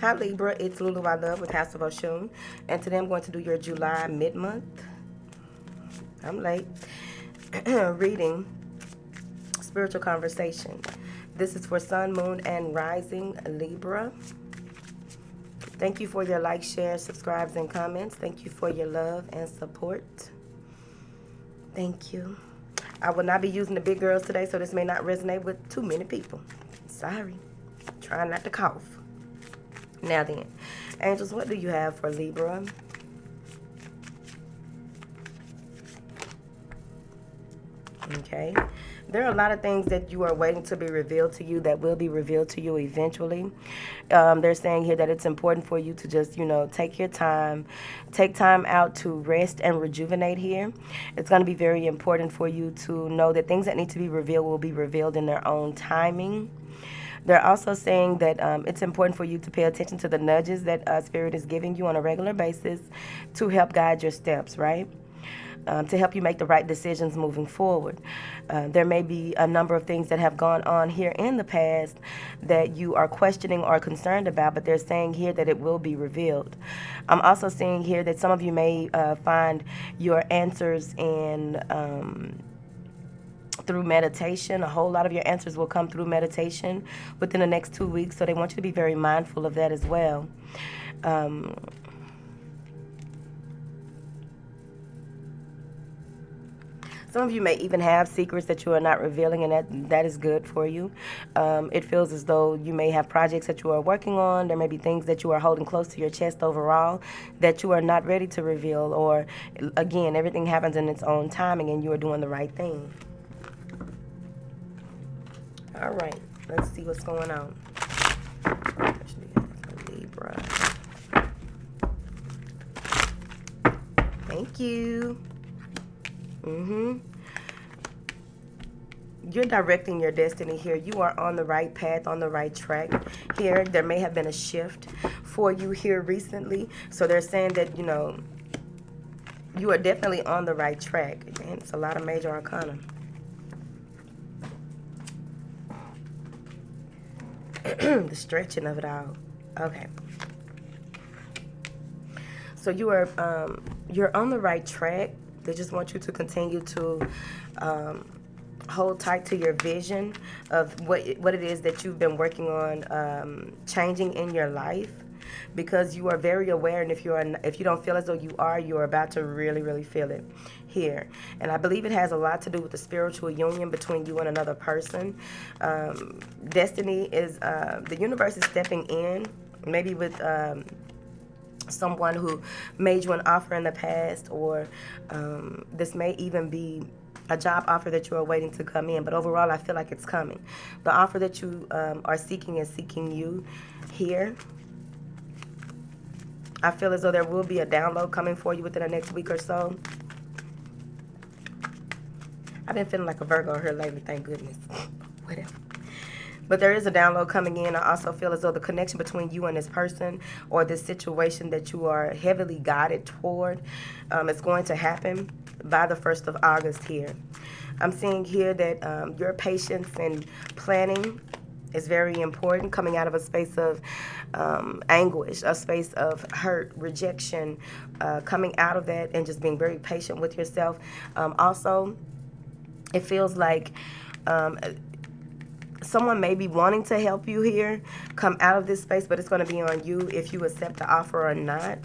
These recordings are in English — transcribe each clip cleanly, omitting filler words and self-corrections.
Hi Libra, it's Lulu I Love with House of Oshun, and today I'm going to do your July mid-month. I'm late. Reading Spiritual Conversation. This is for Sun, Moon, and Rising Libra. Thank you for your likes, shares, subscribes, and comments. Thank you for your love and support. Thank you. I will not be using the big girls today, so this may not resonate with too many people. Sorry. Trying not to cough. Now then, angels, what do you have for Libra? Okay. There are a lot of things that you are waiting to be revealed to you that will be revealed to you eventually. They're saying here that it's important for you to just, take your time, take time out to rest and rejuvenate here. It's going to be very important for you to know that things that need to be revealed will be revealed in their own timing. They're also saying that it's important for you to pay attention to the nudges that Spirit is giving you on a regular basis to help guide your steps, right? To help you make the right decisions moving forward. There may be a number of things that have gone on here in the past that you are questioning or concerned about, but they're saying here that it will be revealed. I'm also seeing here that some of you may find your answers in through meditation. A whole lot of your answers will come through meditation within the next 2 weeks, so they want you to be very mindful of that as well. Some of you may even have secrets that you are not revealing, and that is good for you. It feels as though you may have projects that you are working on. There may be things that you are holding close to your chest overall that you are not ready to reveal, or again, everything happens in its own timing and you are doing the right thing. All right, let's see what's going on. Libra. Thank you. You're directing your destiny here. You are on the right path, on the right track here. There may have been a shift for you here recently. So they're saying that, you are definitely on the right track. And it's a lot of major arcana. The stretching of it all. Okay. So you're on the right track. They just want you to continue to hold tight to your vision of what it is that you've been working on changing in your life, because you are very aware, and if you don't feel as though you're about to really feel it here. And I believe it has a lot to do with the spiritual union between you and another person. Destiny is the universe is stepping in, maybe with someone who made you an offer in the past, or this may even be a job offer that you are waiting to come in. But overall, I feel like it's coming. The offer that you are seeking is seeking you here. I feel as though there will be a download coming for you within the next week or so. I've been feeling like a Virgo here lately, thank goodness. Whatever. But there is a download coming in. I also feel as though the connection between you and this person, or this situation that you are heavily guided toward, is going to happen by the 1st of August here. I'm seeing here that your patience and planning is very important, coming out of a space of anguish, a space of hurt, rejection, coming out of that and just being very patient with yourself. Also, it feels like someone may be wanting to help you here come out of this space, but it's going to be on you if you accept the offer or not.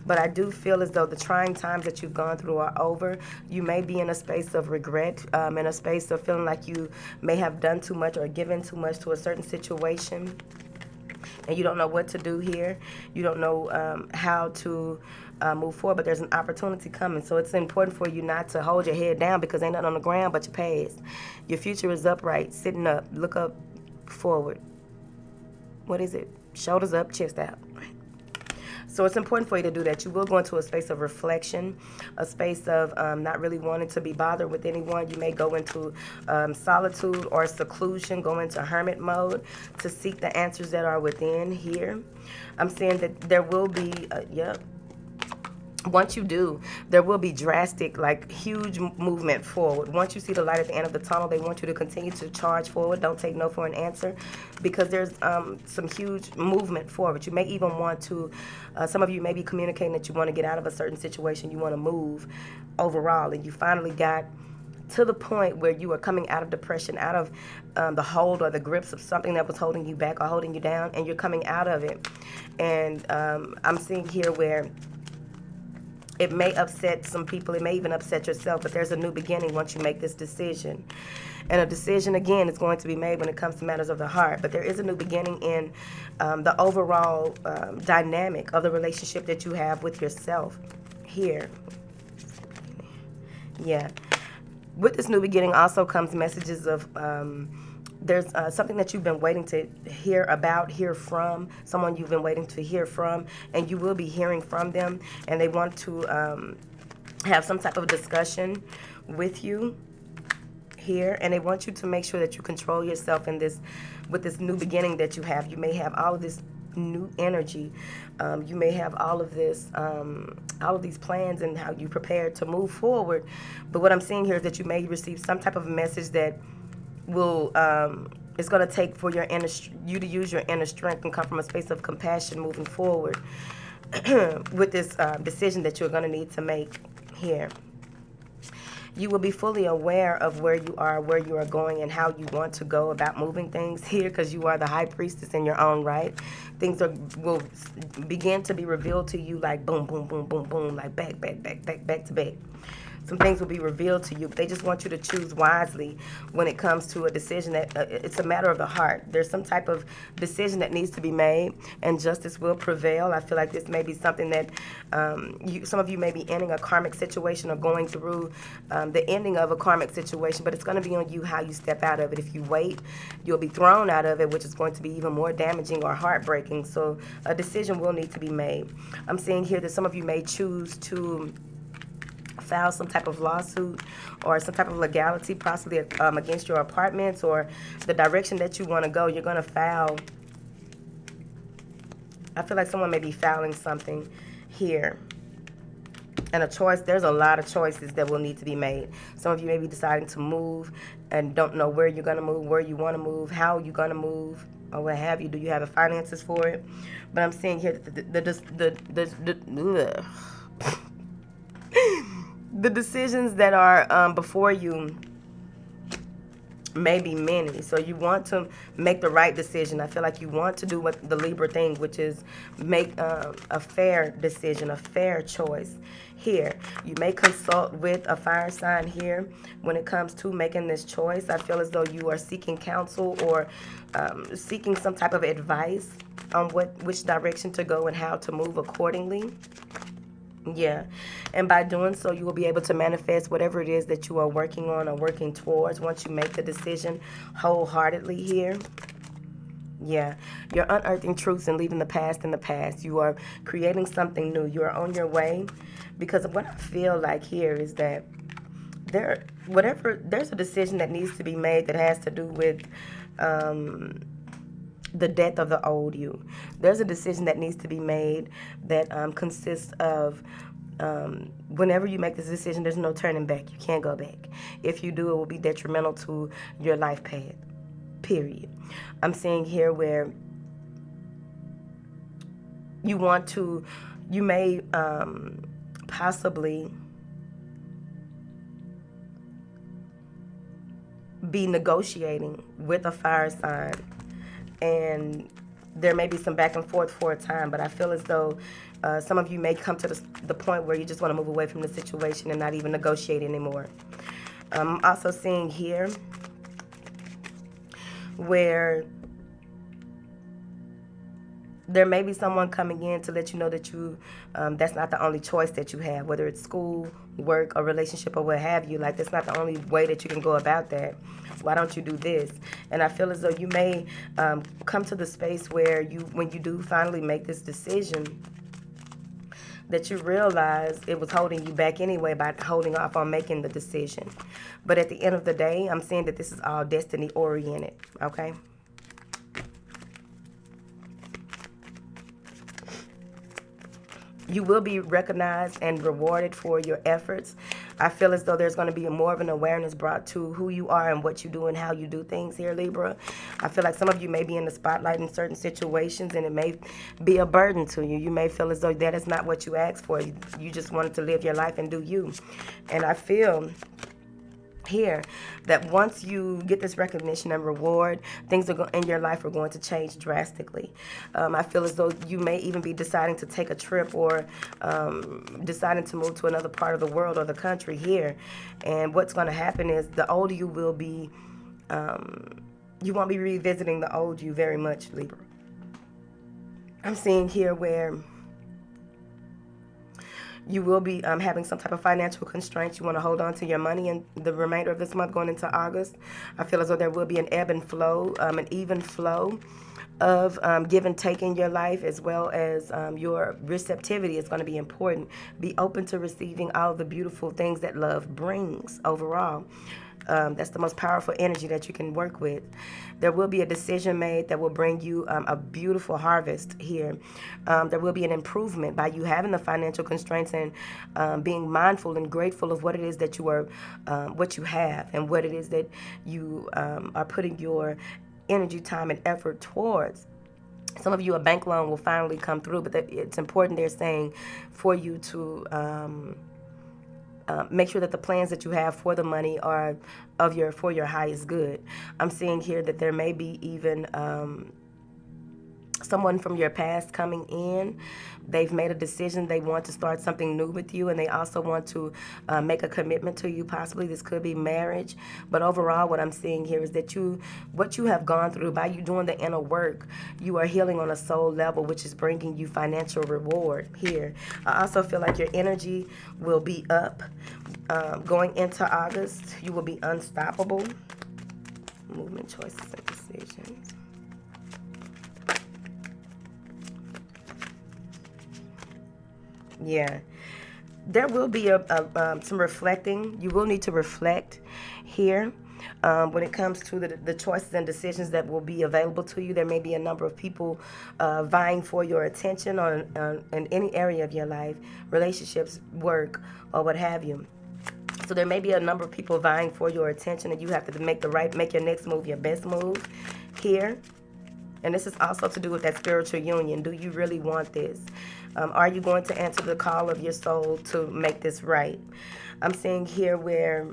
But I do feel as though the trying times that you've gone through are over. You may be in a space of regret, in a space of feeling like you may have done too much or given too much to a certain situation, and you don't know what to do here. You don't know how to move forward, but there's an opportunity coming. So it's important for you not to hold your head down, because ain't nothing on the ground but your past. Your future is upright, sitting up, look up, forward. What is it? Shoulders up, chest out. So it's important for you to do that. You will go into a space of reflection, a space of not really wanting to be bothered with anyone. You may go into solitude or seclusion, go into hermit mode to seek the answers that are within here. I'm saying that there will be, Once you do, there will be drastic, like huge movement forward. Once you see the light at the end of the tunnel, they want you to continue to charge forward. Don't take no for an answer, because there's some huge movement forward. You may even want to, some of you may be communicating that you want to get out of a certain situation, you want to move overall, and you finally got to the point where you are coming out of depression, out of the hold or the grips of something that was holding you back or holding you down, and you're coming out of it. And I'm seeing here where it may upset some people. It may even upset yourself, but there's a new beginning once you make this decision. And a decision, again, is going to be made when it comes to matters of the heart. But there is a new beginning in the overall dynamic of the relationship that you have with yourself here. Yeah. With this new beginning also comes messages of there's something that you've been waiting to hear about, hear from, someone you've been waiting to hear from, and you will be hearing from them, and they want to have some type of discussion with you here, and they want you to make sure that you control yourself in this, with this new beginning that you have. You may have all of this new energy. You may have all of this, all of these plans and how you prepare to move forward. But what I'm seeing here is that you may receive some type of message that will it's going to take for you to use your inner strength and come from a space of compassion moving forward with this decision that you're going to need to make here. You will be fully aware of where you are going, and how you want to go about moving things here, because you are the high priestess in your own right. Things will begin to be revealed to you like boom, boom, boom, boom, boom, like back to back. Some things will be revealed to you, but they just want you to choose wisely when it comes to a decision that it's a matter of the heart. There's some type of decision that needs to be made, and justice will prevail. I feel like this may be something that some of you may be ending a karmic situation or going through the ending of a karmic situation, but it's going to be on you how you step out of it. If you wait, you'll be thrown out of it, which is going to be even more damaging or heartbreaking. So a decision will need to be made. I'm seeing here that some of you may choose to file some type of lawsuit or some type of legality, possibly against your apartments or the direction that you want to go. You're going to file. I feel like someone may be filing something here. And a choice, there's a lot of choices that will need to be made. Some of you may be deciding to move and don't know where you're going to move, where you want to move, how you're going to move, or what have you. Do you have the finances for it? But I'm seeing here the decisions that are before you may be many. So you want to make the right decision. I feel like you want to do what the Libra thing, which is make a fair decision, a fair choice here. You may consult with a fire sign here when it comes to making this choice. I feel as though you are seeking counsel or seeking some type of advice on which direction to go and how to move accordingly. Yeah, and by doing so, you will be able to manifest whatever it is that you are working on or working towards once you make the decision wholeheartedly here. Yeah, you're unearthing truths and leaving the past in the past. You are creating something new. You are on your way, because what I feel like here is that there's a decision that needs to be made that has to do with the death of the old you. There's a decision that needs to be made that consists of whenever you make this decision, there's no turning back. You can't go back. If you do, it will be detrimental to your life path, period. I'm seeing here where you may possibly be negotiating with a fire sign, and there may be some back and forth for a time, but I feel as though some of you may come to the point where you just want to move away from the situation and not even negotiate anymore. I'm also seeing here where there may be someone coming in to let you know that that's not the only choice that you have, whether it's school, work, or relationship, or what have you. Like, that's not the only way that you can go about that. Why don't you do this? And I feel as though you may come to the space where when you do finally make this decision, that you realize it was holding you back anyway by holding off on making the decision. But at the end of the day, I'm seeing that this is all destiny oriented, okay? You will be recognized and rewarded for your efforts. I feel as though there's going to be more of an awareness brought to who you are and what you do and how you do things here, Libra. I feel like some of you may be in the spotlight in certain situations, and it may be a burden to you. You may feel as though that is not what you asked for. You just wanted to live your life and do you. And I feel here that once you get this recognition and reward, things in your life are going to change drastically. I feel as though you may even be deciding to take a trip, or deciding to move to another part of the world or the country here. And what's going to happen is the older you will be, you won't be revisiting the old you very much, Libra. I'm seeing here where you will be having some type of financial constraints. You want to hold on to your money in the remainder of this month going into August. I feel as though there will be an ebb and flow, an even flow of give and take in your life, as well as your receptivity is going to be important. Be open to receiving all the beautiful things that love brings overall. That's the most powerful energy that you can work with. There will be a decision made that will bring you a beautiful harvest here. There will be an improvement by you having the financial constraints and being mindful and grateful of what it is that you are, what you have, and what it is that you are putting your energy, time, and effort towards. Some of you, a bank loan will finally come through, but it's important, they're saying, for you to make sure that the plans that you have for the money are for your highest good. I'm seeing here that there may be even someone from your past coming in. They've made a decision. They want to start something new with you, and they also want to make a commitment to you. Possibly this could be marriage. But overall, what I'm seeing here is that what you have gone through, by you doing the inner work, you are healing on a soul level, which is bringing you financial reward here. I also feel like your energy will be up. Going into August, you will be unstoppable. Movement, choices, and decisions. Yeah, there will be some reflecting. You will need to reflect here when it comes to the choices and decisions that will be available to you. There may be a number of people vying for your attention in any area of your life, relationships, work, or what have you. So there may be a number of people vying for your attention, and you have to make your next move your best move here. And this is also to do with that spiritual union. Do you really want this? Are you going to answer the call of your soul to make this right? I'm seeing here where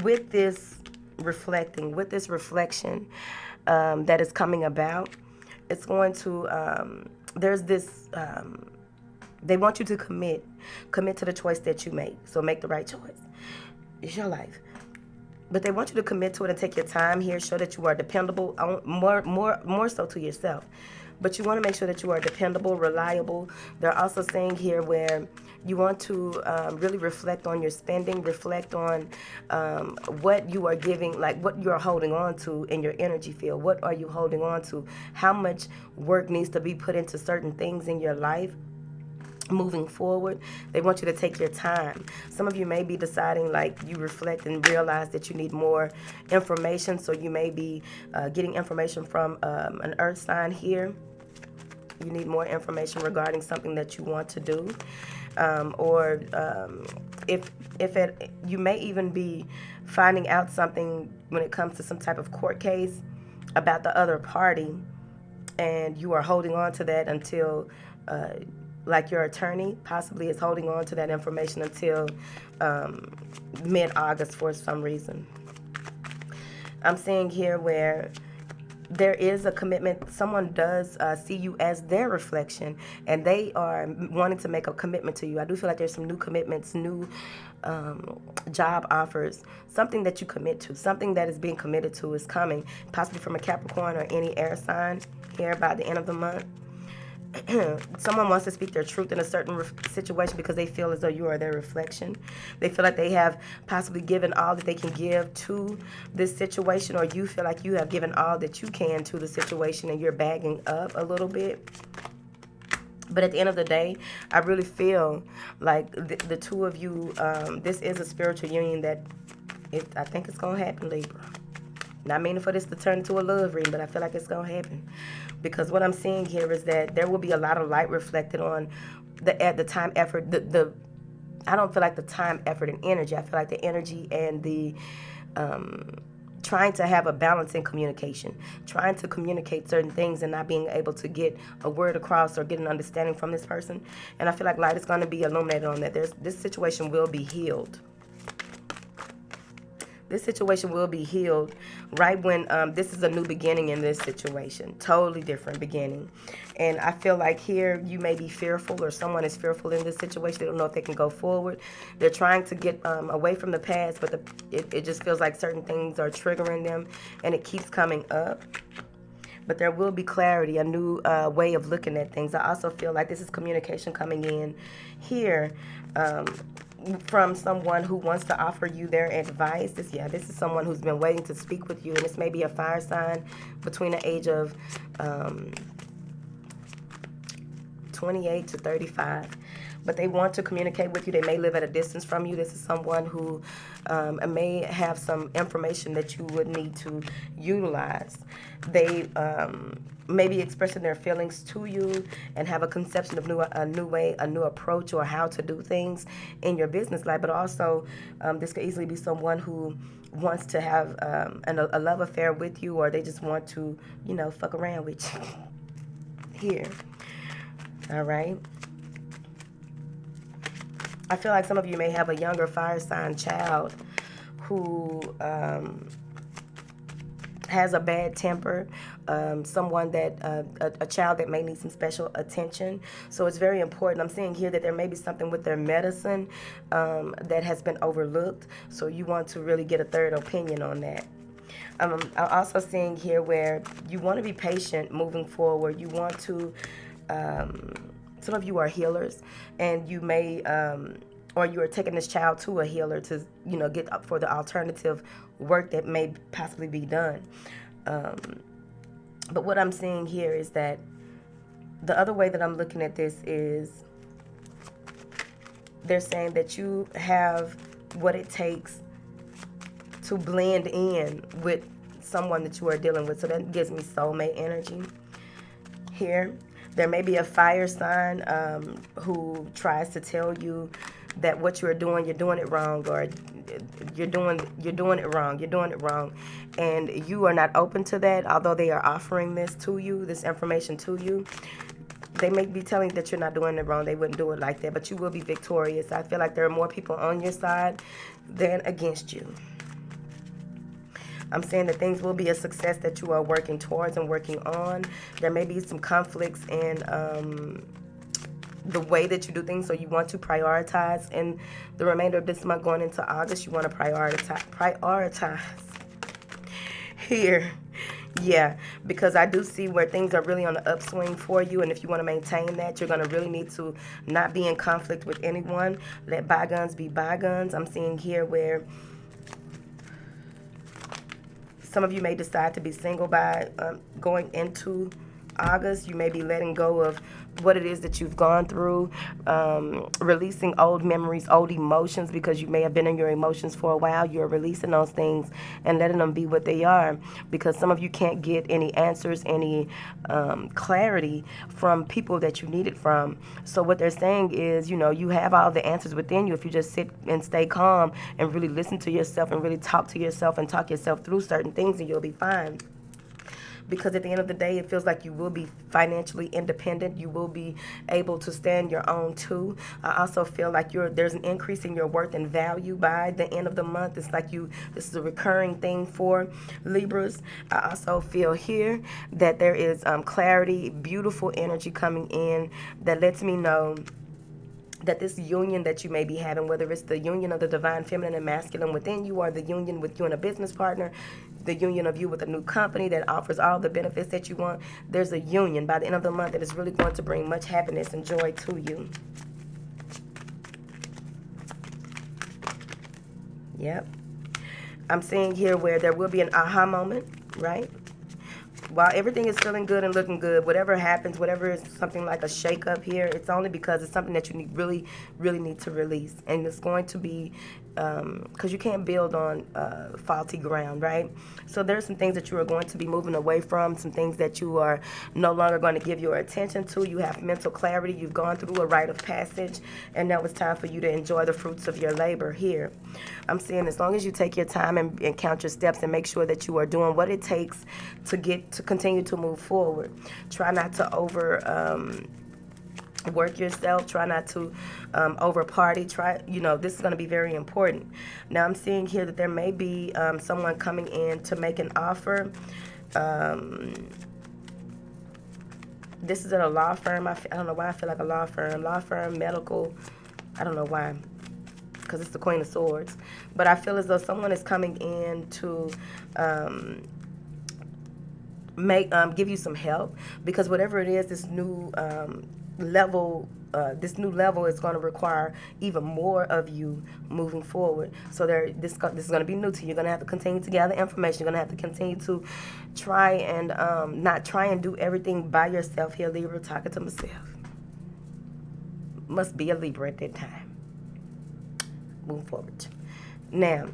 with this reflecting, with this reflection that is coming about, it's going to, there's this, they want you to commit to the choice that you make. So make the right choice. It's your life. But they want you to commit to it and take your time here, show that you are dependable, more so to yourself. But you want to make sure that you are dependable, reliable. They're also saying here where you want to really reflect on your spending, reflect on what you are giving, like what you're holding on to in your energy field. What are you holding on to? How much work needs to be put into certain things in your life? Moving forward, they want you to take your time. Some of you may be deciding, like, you reflect and realize that you need more information, so you may be getting information from an earth sign here. You need more information regarding something that you want to do, you may even be finding out something when it comes to some type of court case about the other party, and you are holding on to that until like your attorney possibly is holding on to that information until mid-August for some reason. I'm seeing here where there is a commitment. Someone does see you as their reflection, and they are wanting to make a commitment to you. I do feel like there's some new commitments, new job offers, something that you commit to, something that is being committed to is coming, possibly from a Capricorn or any air sign here by the end of the month. Someone wants to speak their truth in a certain situation because they feel as though you are their reflection. They feel like they have possibly given all that they can give to this situation, or you feel like you have given all that you can to the situation and you're bagging up a little bit. But at the end of the day, I really feel like the two of you, this is a spiritual union that I think it's going to happen, Libra. Not meaning for this to turn into a love reading, but I feel like it's going to happen. Because what I'm seeing here is that there will be a lot of light reflected on the time, effort, I don't feel like the time, effort, and energy. I feel like the energy and the trying to have a balance in communication, trying to communicate certain things and not being able to get a word across or get an understanding from this person. And I feel like light is going to be illuminated on that. This situation will be healed. This situation will be healed right when this is a new beginning in this situation. Totally different beginning. And I feel like here you may be fearful, or someone is fearful in this situation. They don't know if they can go forward. They're trying to get away from the past, but it just feels like certain things are triggering them, and it keeps coming up. But there will be clarity, a new way of looking at things. I also feel like this is communication coming in here from someone who wants to offer you their advice. This is someone who's been waiting to speak with you, and this may be a fire sign between the age of 28 to 35. But they want to communicate with you. They may live at a distance from you. This is someone who may have some information that you would need to utilize. They may be expressing their feelings to you and have a conception of a new way, a new approach, or how to do things in your business life. But also, this could easily be someone who wants to have a love affair with you, or they just want to, fuck around with you. Here. All right. I feel like some of you may have a younger fire sign child who has a bad temper, someone that, a child that may need some special attention. So it's very important. I'm seeing here that there may be something with their medicine that has been overlooked. So you want to really get a third opinion on that. I'm also seeing here where you want to be patient moving forward. You want to, some of you are healers, and you may, or you are taking this child to a healer to, get up for the alternative work that may possibly be done. But what I'm seeing here is that the other way that I'm looking at this is they're saying that you have what it takes to blend in with someone that you are dealing with. So that gives me soulmate energy here. There may be a fire sign who tries to tell you that what you're doing it wrong, or you're doing it wrong, and you are not open to that. Although they are offering this to you, this information to you, they may be telling you that you're not doing it wrong. They wouldn't do it like that, but you will be victorious. I feel like there are more people on your side than against you. I'm saying that things will be a success that you are working towards and working on. There may be some conflicts in the way that you do things, so you want to prioritize. In the remainder of this month going into August, you want to prioritize here. Yeah, because I do see where things are really on the upswing for you, and if you want to maintain that, you're going to really need to not be in conflict with anyone. Let bygones be bygones. I'm seeing here where some of you may decide to be single by going into August. You may be letting go of what it is that you've gone through, releasing old memories, old emotions, because you may have been in your emotions for a while. You're releasing those things and letting them be what they are, because some of you can't get any answers, any clarity from people that you need it from. So what they're saying is, you have all the answers within you if you just sit and stay calm and really listen to yourself and really talk to yourself and talk yourself through certain things, and you'll be fine. Because at the end of the day, it feels like you will be financially independent. You will be able to stand your own too. I also feel like there's an increase in your worth and value by the end of the month. It's like this is a recurring thing for Libras. I also feel here that there is clarity, beautiful energy coming in that lets me know that this union that you may be having, whether it's the union of the divine feminine and masculine within you, or the union with you and a business partner, the union of you with a new company that offers all the benefits that you want, there's a union by the end of the month that is really going to bring much happiness and joy to you. Yep. I'm seeing here where there will be an aha moment, right? While everything is feeling good and looking good, whatever happens, whatever is something like a shake-up here, it's only because it's something that you really, really need to release. And it's going to be because you can't build on faulty ground, right? So there's some things that you are going to be moving away from, some things that you are no longer going to give your attention to. You have mental clarity. You've gone through a rite of passage, and now it's time for you to enjoy the fruits of your labor here. I'm saying as long as you take your time and count your steps and make sure that you are doing what it takes to continue to move forward. Try not to work yourself. Try not to over party. This is going to be very important. Now I'm seeing here that there may be someone coming in to make an offer. This is at a law firm. I don't know why I feel like a law firm, medical. I don't know why, because it's the Queen of Swords. But I feel as though someone is coming in to give you some help, because whatever it is, this new level is going to require even more of you moving forward. So this is going to be new to you. You're going to have to continue to gather information. You're going to have to continue to try and not try and do everything by yourself here, Libra. Talking to myself. Must be a Libra at that time. Move forward. Now,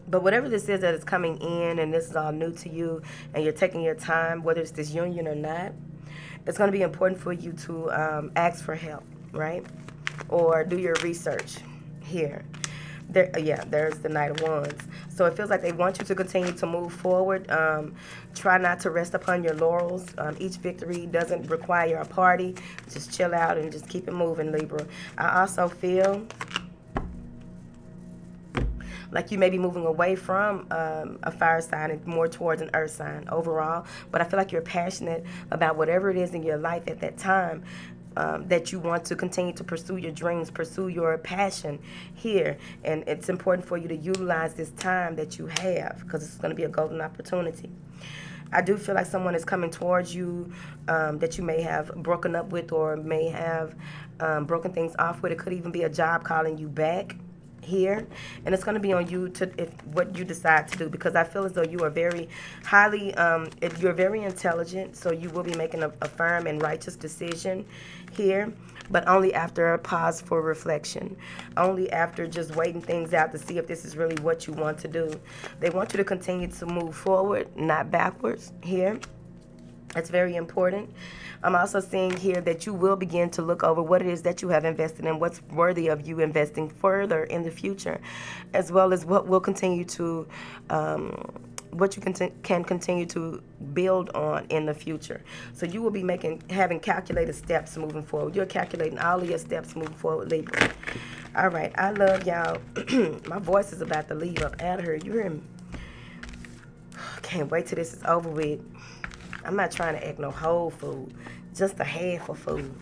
but whatever this is that is coming in, and this is all new to you, and you're taking your time, whether it's this union or not, it's going to be important for you to ask for help, right? Or do your research here. There's the Knight of Wands. So it feels like they want you to continue to move forward. Try not to rest upon your laurels. Each victory doesn't require a party. Just chill out and just keep it moving, Libra. I also feel like you may be moving away from a fire sign and more towards an earth sign overall. But I feel like you're passionate about whatever it is in your life at that time, that you want to continue to pursue your dreams, pursue your passion here. And it's important for you to utilize this time that you have, because it's going to be a golden opportunity. I do feel like someone is coming towards you that you may have broken up with, or may have broken things off with. It could even be a job calling you back here, and it's going to be on you to what you decide to do, because I feel as though you are very highly you're very intelligent, so you will be making a firm and righteous decision here, but only after a pause for reflection, only after just waiting things out to see if this is really what you want to do. They want you to continue to move forward, not backwards here. That's very important. I'm also seeing here that you will begin to look over what it is that you have invested in, what's worthy of you investing further in the future, as well as what will continue to, what you can continue to build on in the future. So you will be having calculated steps moving forward. You're calculating all of your steps moving forward, Libra. All right, I love y'all. My voice is about to leave up out of here. You hear me? Can't wait till this is over with. I'm not trying to act no whole food, just a half of food,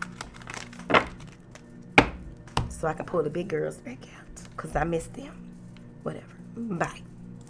so I can pull the big girls back out, because I miss them. Whatever. Bye.